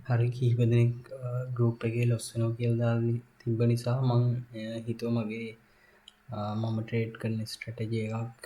හරි කිහිප දෙනෙක් ගෲප් එකේ ලොස් වෙනවා කියලා දාලා තිබ්බ නිසා මං හිතුවා මගේ මම ට්‍රේඩ් කරන ස්ට්‍රැටජි එකක්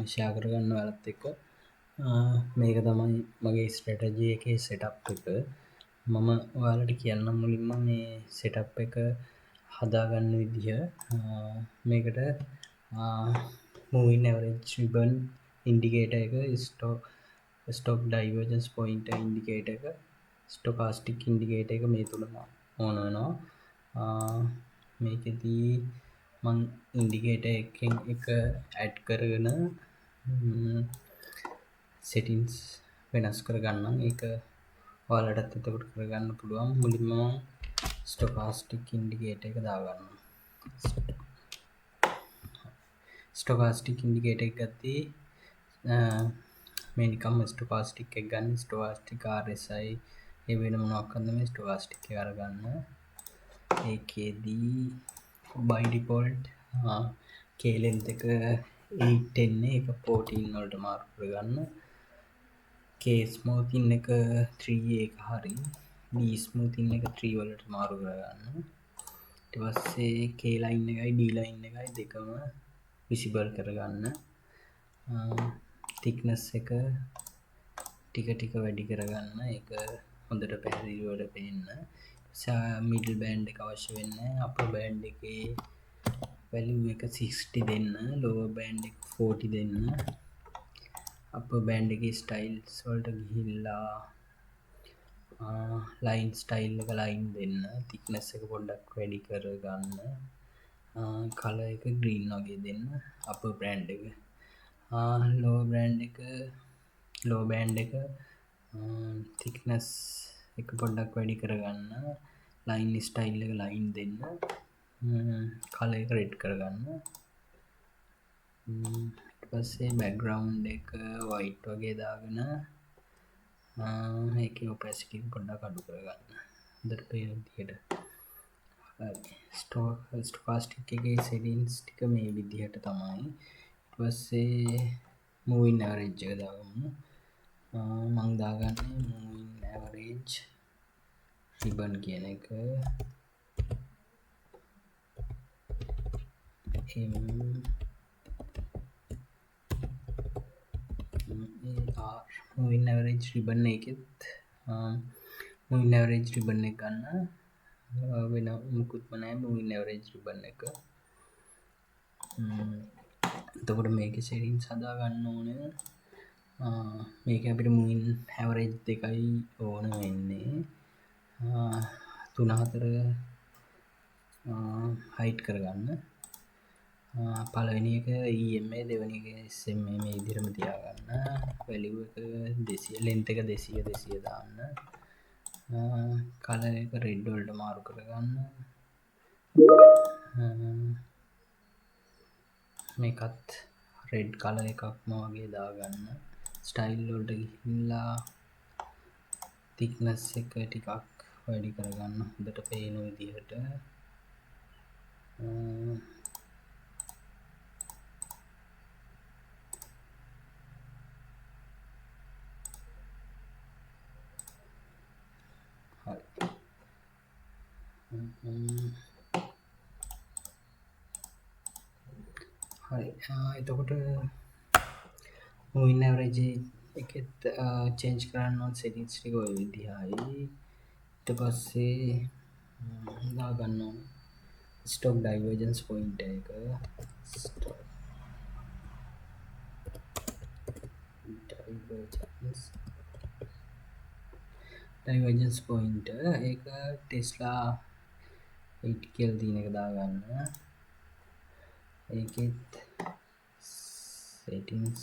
ෂෙයා කරගන්න ඔයාලත් එක්ක. මේක තමයි මගේ ස්ට්‍රැටජි එකේ සෙටප් එක. මම ඔයාලට කියන්නම් මුලින්ම මේ සෙටප් එක හදාගන්න විදිහ. මේකට moving average ribbon indicator එක, stock divergence pointer indicator එක, ස්ටොකාස්ටික් ඉන්ඩිකේටර් එක මේ තුනම ඕන වෙනවා. මේකෙදී මං ඉන්ඩිකේටර් එකෙන් එක ඇඩ් කරගෙන සෙටින්ස් වෙනස් කරගන්නම්. ඒක ඔයාලටත් එතකොට කරගන්න පුළුවන්. මුලින්ම ස්ටොකාස්ටික් ඉන්ඩිකේටර් එක දාගන්නවා. ස්ටොකාස්ටික් ඉන්ඩිකේටර් එක ගත්තී මේ නිකම්ම ස්ටොකාස්ටික් එක ගන්න. ස්ටොකාස්ටික් RSI ඒ වෙන මොනවක්වත් නෙමෙයි, ස්ටොකාස්ටික් එක අරගන්න. ඒකෙදී by default K length එක 8 එන්නේ, ඒක 14 වලට මාරු කරගන්න. K smoothing එක 3 එක හරි, D smoothing එක 3 වලට මාරු කරගන්න. ඊට පස්සේ K line එකයි D line එකයි දෙකම visible කරගන්න. thickness එක ටික ටික වැඩි කරගන්න. ඒක හොඳට පැහැදිලිවට පේන්න. මිඩල් බෑන්ඩ් එක අවශ්‍ය වෙන්නේ. අපර් බෑන්ඩ් එකේ වැලියු එක 60 දෙන්න, ලෝවර් බෑන්ඩ් එක 40 දෙන්න. අපර් බෑන්ඩ් එකේ ස්ටයිල්ස් වලට ගිහිල්ලා ලයින් ස්ටයිල් එක ලයින් දෙන්න. thickness එක පොඩ්ඩක් වැඩි කරගන්න. කලර් එක ග්‍රීන් වගේ දෙන්න අපර් බෑන්ඩ් එක. ලෝවර් බෑන්ඩ් එක thickness එක පොඩ්ඩක් වැඩි කරගන්න. ලයින් ස්ටයිල් එක ලයින් දෙන්න. කලර් එක රෙඩ් කරගන්න. ඊට පස්සේ බෑග්ග්‍රවුන්ඩ් එක වයිට් වගේ දාගෙන ඒකේ ඔපැසිටි පොඩ්ඩක් අඩු කරගන්න. හොඳට පේන විදිහට. ස්ටොකාස්ටික් එකේ සෙටින්ස් ටික මේ විදිහට තමයි. ඊට පස්සේ මූවින් ඇවරේජ් එක දාගමු. මං දාගන්නේ මූවින් ඇවරේජ් රිබන් කියන එක. මූවින් ඇවරේජ් රිබන් එකෙත් මූවින් ඇවරේජ් රිබන් එක ගන්න. වෙන මුකුත්ම නැහැ මූවින් ඇවරේජ් රිබන් එක. එතකොට මේකේ සෙටින්ස් හදා ගන්න ඕනේ. මේක අපිට මූවින් ඇවරේජ් දෙකයි ඕන වෙන්නේ. 3-4 හයිට් කරගන්න. පළවෙනි එක EMA, දෙවෙනි එක SMA මේ විදිහටම තියාගන්න. වැලියු එක 200, length එක 200 දාන්න. කලර් එක රෙඩ් වලට මාරු කරගන්න. මේකත් රෙඩ් කලර් එකක්ම වගේ දාගන්න. ස්ටයිල් වලට ගිහිල්ලා thickness එක ටිකක් වැඩි කරගන්න හොඳට පේන විදිහට. හරි. එතකොට මූවින් ඇවරේජ් එකෙත් චේන්ජ් කරන්න ඕන සෙටින්ස් ටික ඔය විදිහයි. ඊට පස්සේ දාගන්න ඕන ස්ටොක් ඩයිවර්ජන්ස් පොයින්ටර් එක. ඩයිවර්ජන්ස් පොයින්ටර් ඒක ටෙස්ලා 8 කියලා තියෙන එක දාගන්න. ඒකෙත් සෙටින්ස්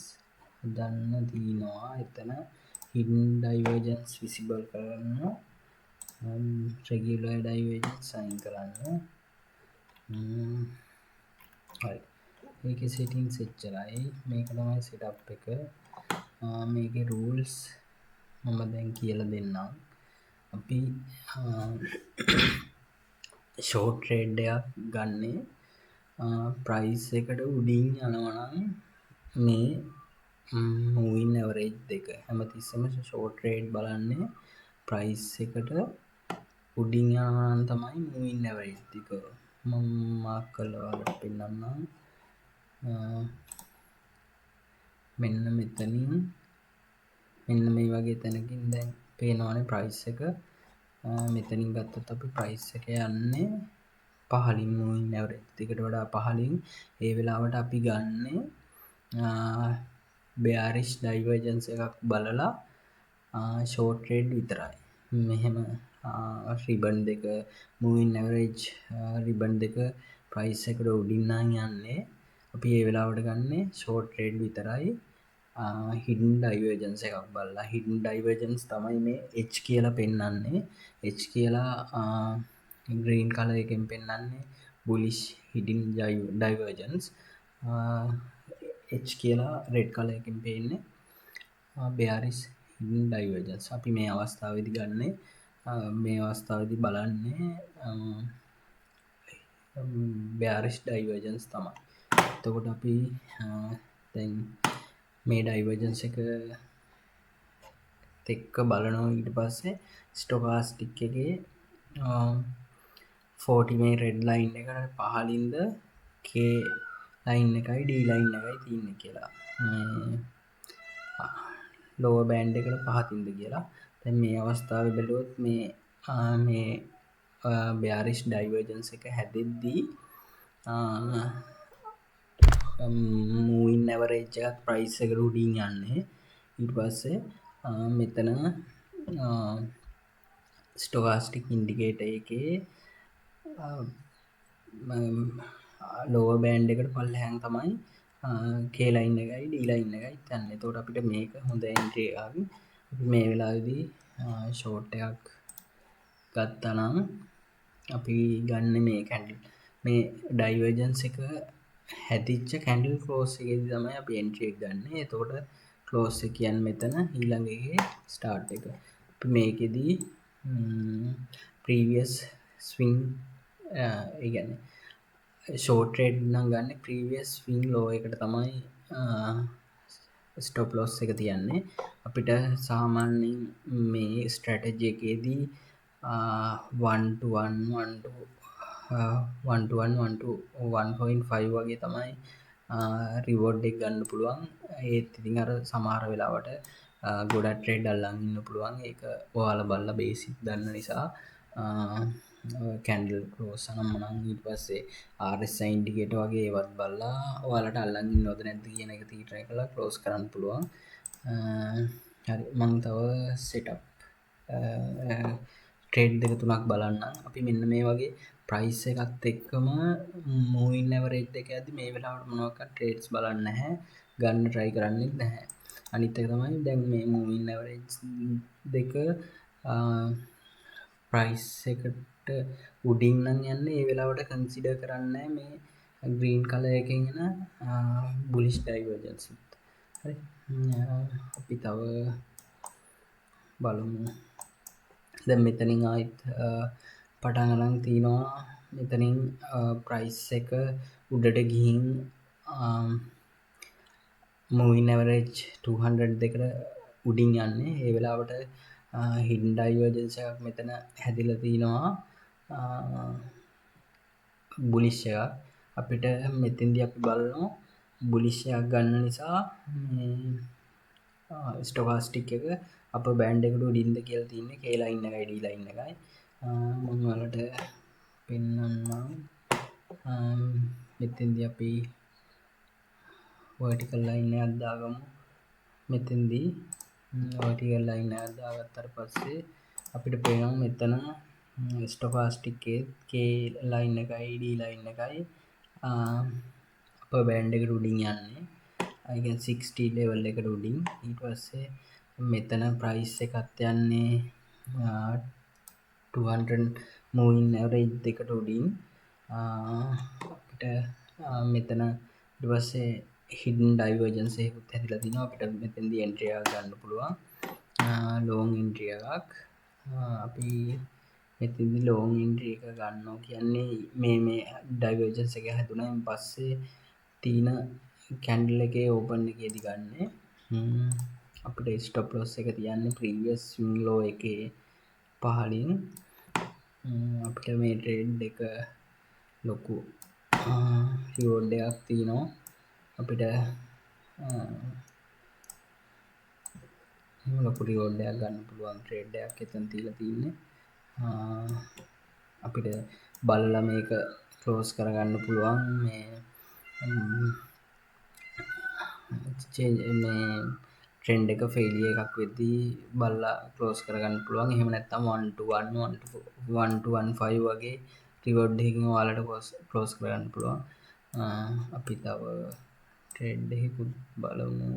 හදන්න තියෙනවා. එතන hidden divergence visible කරන්න, regular divergence අයින් කරන්න. හරි. මේකේ සෙටින්ස් එච්චරයි. මේක තමයි setup එක. මේකේ rules මම දැන් කියලා දෙන්නම්. අපි ෂෝට් ට්‍රේඩ් එකක් ගන්නේ ප්‍රයිස් එකට උඩින් යනවා නම් මේ මූවින් ඇවරේජ් දෙක හැමතිස්සෙම ෂෝට් ට්‍රේඩ් බලන්නේ ප්‍රයිස් එකට උඩින් යනවා නම් තමයි මූවින් ඇවරේජ් එක මම මාක් කරලා ඔයාලට පෙන්නන්නම්. මෙන්න මෙතනින් මෙන්න මේ වගේ තැනකින් දැන් පේනවනේ ප්‍රයිස් එක. මෙතනින් ගත්තොත් අපි ප්‍රයිස් එක යන්නේ පහලින් මූවින් ඇවරේජ් එකට වඩා පහලින්. ඒ වෙලාවට අපි ගන්නේ bearish divergence එකක් බලලා short trade විතරයි. මෙහෙම රිබන් දෙක මූවින් ඇවරේජ් රිබන් දෙක ප්‍රයිස් එකට උඩින් නම් යන්නේ අපි ඒ වෙලාවට ගන්නේ short trade විතරයි. hidden divergence එකක් බලලා. hidden divergence තමයි මේ H කියලා පෙන්වන්නේ. H කියලා green color එකෙන් පෙන්වන්නේ bullish hidden divergence. H කියලා red color එකෙන් පෙන්නේ bearish hidden divergence. අපි මේ අවස්ථාවේදී ගන්නේ මේ අවස්ථාවේදී බලන්නේ bearish divergence තමයි. එතකොට අපි දැන් මේ divergence එක එක්ක බලනවා. ඊට පස්සේ stochastic එකේ 40 මේ red line එකට පහළින්ද K line එකයි D line එකයි තියෙන්නේ කියලා. lower band එකට පහතින්ද කියලා. දැන් මේ අවස්ථාවේ බැලුවොත් මේ bearish divergence එක හැදෙද්දී moving average එකත් price එකට උඩින් යන්නේ. ඊට පස්සේ මෙතන stochastic indicator එකේ lower band එකට පල්ලෙහාන් තමයි K line එකයි D line එකයි යන්නේ. එතකොට අපිට මේක හොඳ entry එකක්. අපි මේ වෙලාවේදී short එකක් ගත්තා නම් අපි ගන්න මේ candle මේ divergence එක හැදිච්ච candle close එකේදී තමයි අපි entry එක ගන්න. එතකොට close එක කියන්නේ මෙතන ඊළඟ එකේ start එක. අපි මේකෙදී previous swing ඒ කියන්නේ short trade නම් ගන්න previous swing low එකට තමයි stop loss එක තියන්නේ. අපිට සාමාන්‍යයෙන් මේ strategy එකේදී 1 to 1 1 to 1 to 1 1 to 1.5 වගේ තමයි reward එක ගන්න පුළුවන්. ඒත් ඉතින් අර සමහර වෙලාවට ගොඩක් trade අල්ලන් ඉන්න පුළුවන්. ඒක ඔයාලා බලලා basic දන්න නිසා candle close නම් ඊට පස්සේ RSI indicator වගේ ඒවත් බලලා ඔයාලට අල්ලන් ඉන්නවද නැද්ද කියන එක තීරණය කරලා close කරන්න පුළුවන්. හරි මම තව setup trade දෙක තුනක් බලන්න. අපි මෙන්න මේ වගේ price එකත් එක්කම moving average දෙක යද්දි මේ වෙලාවට මොනවාක්වත් trades බලන්නේ නැහැ. ගන්න try කරන්නේ නැහැ. අනිත් එක තමයි දැන් මේ moving average දෙක price එකට උඩින් නම් යන්නේ. ඒ වෙලාවට consider කරන්නේ මේ green color එකෙන් එන bullish divergence. හරි අපි තව බලමු. දැන් මෙතනින් ආයිත් පටන් ගන්න තියනවා. මෙතනින් price එක උඩට ගිහින් moving average 200 දෙකට උඩින් යන්නේ. ඒ වෙලාවට hidden divergence එකක් මෙතන හැදිලා තිනවා bullish එකක්. අපිට මෙතෙන්දී අපි බලනවා bullish එකක් ගන්න නිසා stochastic එක upper band එකට උඩින්ද කියලා තියෙන්නේ K line එකයි D line එකයි. මම ඔයාලට පෙන්නන්නම්. මෙතෙන්දී අපි vertical line එකක් දාගමු. මෙතෙන්දී vertical line එකක් දාගත්තාට පස්සේ අපිට පේනවා මෙතන stochastic එකේ K line එකයි D line එකයි upper band එකට උඩින් යන්නේ. I can 60 level එකට උඩින්. ඊට පස්සේ මෙතන price එකත් යන්නේ 200 moving average දෙකට උඩින්. අපිට මෙතන ඊට පස්සේ hidden divergence එකකුත් හැදිලා තිනවා. අපිට මෙතෙන්දී entry එකක් ගන්න පුළුවන්. long entry එකක්. අපි මෙතෙන්දී long entry එක ගන්නවා කියන්නේ මේ divergence එක හැදුනයින් පස්සේ තියෙන candle එකේ open එකේදී ගන්න. අපිට stop loss එක තියන්නේ previous swing low එකේ පහලින් අපිට මේ ට්‍රේඩ් එක ලොකු රිවෝඩ් එකක් තියෙනවා අපිට ලොකු රිවෝඩ් එකක් ගන්න පුළුවන් ට්‍රේඩ් එකක් එතන තියලා තින්නේ අපිට බලලා මේක ක්ලෝස් කරගන්න පුළුවන් මේ මේ ට්‍රෙන්ඩ් එක ෆේලියර් එකක් වෙද්දී බලලා ක්ලෝස් කරගන්න පුළුවන්. එහෙම නැත්නම් 1 to 1 1 to 15 වගේ රිවෝඩ් එකකින් ඔයාලට ක්ලෝස් කරගන්න පුළුවන්. අපි තව ට්‍රේඩ් එකකුත් බලමු.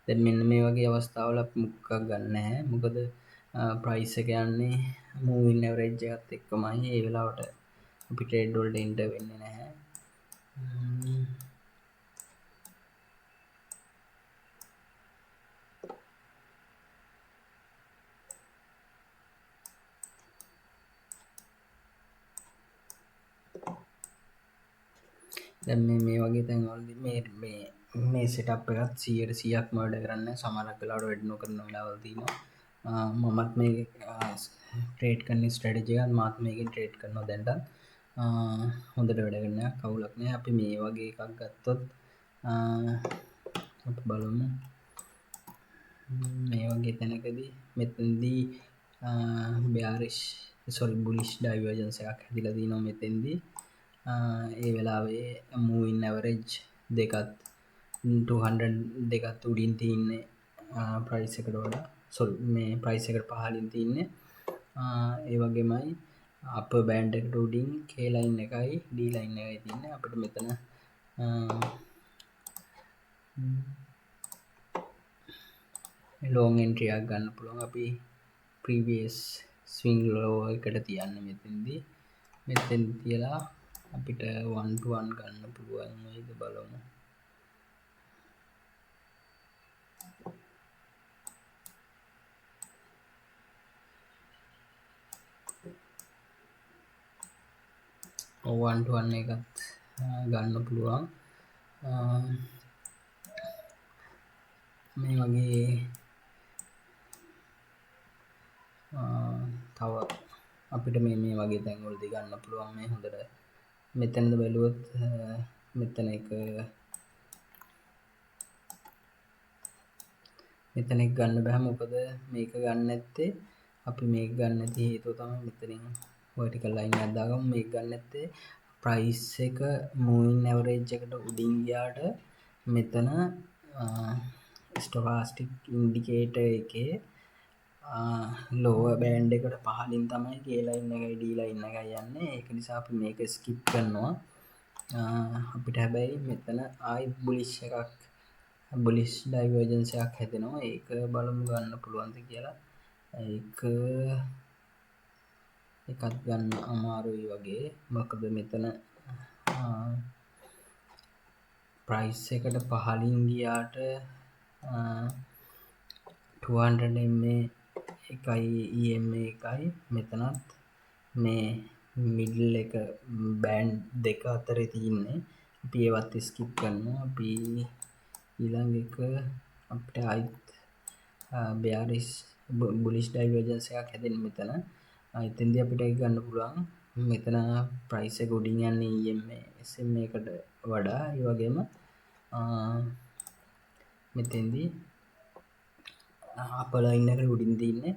දැන් මෙන්න මේ වගේ අවස්ථාවල අපි මුක්කක් ගන්න නැහැ. මොකද ප්‍රයිස් එක යන්නේ මූවින් ඇවරේජ් එකත් එක්කමයි. ඒ වෙලාවට අපි ට්‍රේඩ් වලට එන්ටර් වෙන්නේ නැහැ. දැන් මේ වගේ තැන්වලදී මේ සෙටප් එකත් 100%ක්ම වැඩ කරන්නේ සමහරක් වෙලාවට වැඩ නොකරන වෙලාවල් තියෙනවා. මමත් මේ ට්‍රේඩ් කරන ස්ට්‍රැටජි එකත් මාත් මේකෙන් ට්‍රේඩ් කරනවා දැන්ටත්. හොඳට වැඩ කරනවා කවුලක් නැහැ. අපි මේ වගේ එකක් ගත්තොත් අපි බලමු මේ වගේ තැනකදී මෙතනදී බුලිෂ් ඩයිවර්ජන්ස් එකක් හැදිලා තියෙනවා මෙතෙන්දී. ඒ වෙලාවේ මූවින් ඇවරේජ් දෙකත් 200 දෙකත් උඩින් තියන්නේ ප්‍රයිස් එකට වඩා මේ ප්‍රයිස් එකට පහලින් තියන්නේ ඒ වගේමයි අප බෑන්ඩ් එකට උඩින් K ලයින් එකයි D ලයින් එකයි තියන්නේ අපිට මෙතන ලොං එන්ට්‍රි එකක් ගන්න පුළුවන් අපි ප්‍රීවියස් ස්විංග් ලෝ එකට තියන්න මෙතෙන් තියලා අපිට 1 to 1 ගන්න පුළුවන් නේද බලමු. one to one එකත් ගන්න පුළුවන්. මේ වගේ තව අපිට මේ වගේ තැන්වලදී ගන්න පුළුවන් මේ හොඳට මෙතනද බැලුවොත් මෙතන එක ගන්න බෑ මොකද මේක ගන්න නැත්තේ අපි මේක ගන්න නැති හේතුව තමයි මෙතනින් vertical line එකක් දාගමු මේක ගන්න නැත්තේ price එක moving average එකට උඩින් ගියාට මෙතන stochastic indicator එකේ lower band එකට පහලින් තමයි K line එකයි D line එකයි යන්නේ ඒක නිසා අපි මේක skip කරනවා අපිට හැබැයි මෙතන ආයි bullish divergence එකක් හැදෙනවා ඒක බලමු ගන්න පුළුවන්ද කියලා එකක් ගන්න අමාරුයි වගේ මොකද මෙතන ප්‍රයිස් එකට පහලින් ගියාට 200 MA එකයි EMA එකයි මෙතනත් මේ මිඩල් එක බෑන්ඩ් දෙක අතරේ තියෙන්නේ අපි ඒවත් ස්කිප් කරනවා අපි ඊළඟ එක අපිට ආයිත් bearish bullish divergence එකක් හැදෙන්නේ මෙතන එතෙන්දී අපිට ඒක ගන්න පුළුවන් මෙතන ප්‍රයිස් එක උඩින් යන්නේ EMA SMA එකට වඩා ඒ වගේම මෙතෙන්දී අප ලයින් එකට උඩින් තියන්නේ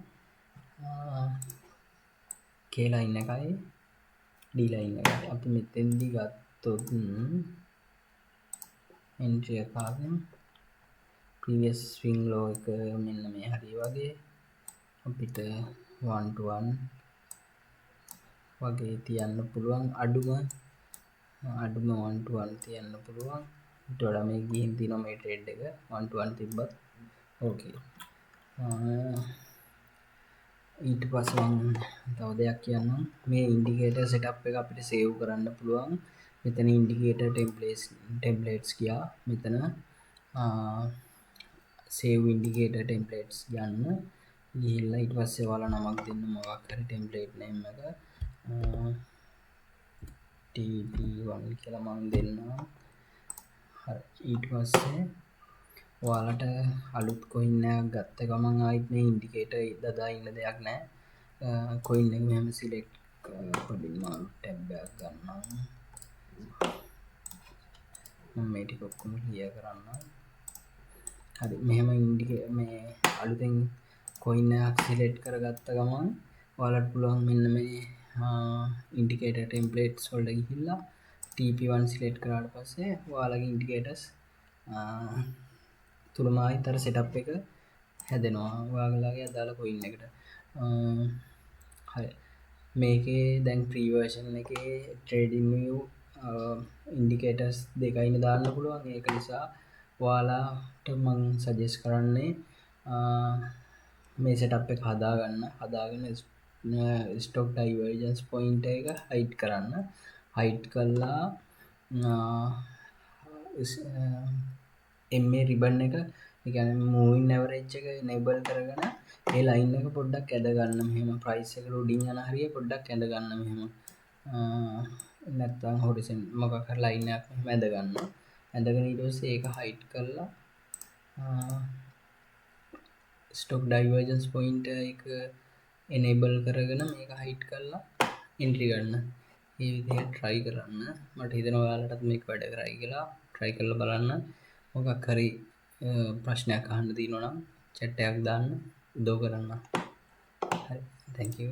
K ලයින් එකයි D ලයින් එකයි අපි මෙතෙන්දී ගත්තොත් entry එක ආගෙන previous swing low එක මෙන්න මේ හරිය වගේ අපිට 1 to 1 වගේ තියන්න පුළුවන් අඩුම 1 to 1 තියන්න පුළුවන් ඊට වඩා මේ ගිහින් තියෙනවා මේ ට්‍රේඩ් එක 1 to 1 තිබ්බත් ඕකේ ඊට පස්සේ මම තව දෙයක් කියන්නම් මේ ඉන්ඩිකේටර් සෙටප් එක අපිට සේව් කරන්න පුළුවන් මෙතන ඉන්ඩිකේටර් ටෙම්ප්ලේට්ස් ගියා මෙතන save indicator templates ගන්න ගිහිල්ලා ඊට පස්සේ ඔයාලා නමක් දෙන්න මොකක් හරි template name එක TP1 කියලා මම දෙන්නවා හරි ඊට පස්සේ ඔයාලට අලුත් coin එකක් ගත්ත ගමන් ආයිත් මේ indicator දදා ඉන්න දෙයක් නැහැ කොයින් එක මෙහෙම සිලෙක්ට් පොඩි මම ටැබ් එකක් ගන්නවා. මම මේ ටික ඔක්කොම ක්ලියර් කරන්නම්. හරි මෙහෙම මේ අලුතෙන් කොයින් එකක් සිලෙක්ට් කරගත්ත ගමන් ඔයාලට පුළුවන් මෙන්න මේ ඉන්ඩිකේටර් ටෙම්ප්ලේට්ස් වලට ගිහිල්ලා TP1 සිලෙක්ට් කරාට පස්සේ ඔයාලගේ ඉන්ඩිකේටර්ස් තුලම ආයෙත් අර සෙටප් එක හැදෙනවා ඔයාලගේ අදාළ කොයින් එකට. හරි මේකේ දැන් ප්‍රී වර්ෂන් එකේ ට්‍රේඩින් view ඉන්ඩිකේටර්ස් දෙකයිනේ දාන්න පුළුවන්. ඒක නිසා ඔයාලාට මම සජෙස්ට් කරන්නේ මේ සෙටප් එක හදාගෙන ස්ටොක් ඩයිවර්ජන්ස් පොයින්ට් එක හයිඩ් කරන්න. හයිඩ් කළා MA රිබන් එක ඒ කියන්නේ මූවින් ඇවරේජ් එක enable කරගෙන ඒ ලයින් එක පොඩ්ඩක් ඇද ගන්න. මෙහෙම ප්‍රයිස් එක උඩින් යන හරිය පොඩ්ඩක් ඇද ගන්න මෙහෙම. නැත්තම් හොරිසන් මොකක් හරි ලයින් එකක් මෙහෙම ඇද ගන්න. ඇදගෙන ඊට පස්සේ ඒක හයිඩ් කරලා ස්ටොක් ඩයිවර්ජන්ස් පොයින්ට් එක enable කරගෙන මේක හයිඩ් කරලා එන්ට්‍රි ගන්න. මේ විදිහට try කරන්න. මට හිතෙනවා ඔයාලටත් මේක වැඩ කරයි කියලා. try කරලා බලන්න. මොකක් හරි ප්‍රශ්නයක් අහන්න තියෙනවා නම් chat එකක් දාන්න උදව් කරන්න. හරි thank you.